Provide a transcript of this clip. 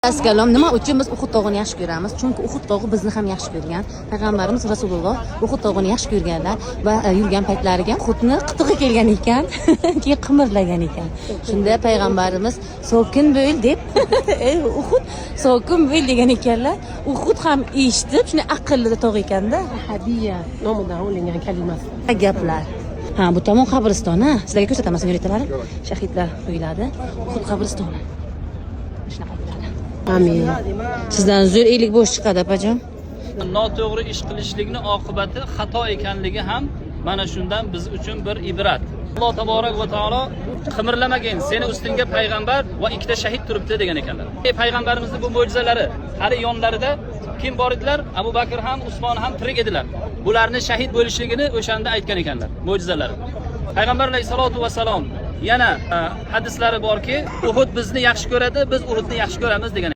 Assalom, nima uchun biz Uhud tog'ini yaxshi ko'ramiz? Chunki Uhud tog'i bizni ham yaxshi ko'rgan. Payg'ambarimiz Rasululloh Uhud tog'ini yaxshi ko'rganlar va yurgan paytlariga Uhudni qitig'i kelgan ekan, keyin qimirlagan ekan. Shunda payg'ambarimiz sokin bo'l deb, ey Uhud, sokin bo'l degan ekanlar. Uhud ham eshitib, shuni aqlli tog' ekanda. Hadiya nomidan olingan kalimasi. Gaplar. Ha, bu tomon qabriston, ha. Sizlarga ko'rsataman, senyoritalarim. Shahidlar qo'yiladi. Uhud qabristoni. Shunaqa bo'ladi. Amin. Sizdan zo'r ilik bo'sh chiqadi, opajon. Noto'g'ri ish qilishlikning oqibati xato ekanligi ham mana shundan biz uchun bir ibrat. Alloh taborak va taolo qimirlamagin, seni ustingga payg'ambar va ikkita shahid turibdi degan ekanlar. Payg'ambarimizning bu mo'jizalari hali yonlarida kim bor edilar? Abu Bakr ham, Usmon ham tirik edilar. Bularni shahid bo'lishligini o'shanda aytgan ekanlar, mo'jizalari. Payg'ambar alayhisolatu vasalom yana hadislari borki, Uhud bizni yaxshi ko'radi, biz Uhudni yaxshi ko'ramiz degan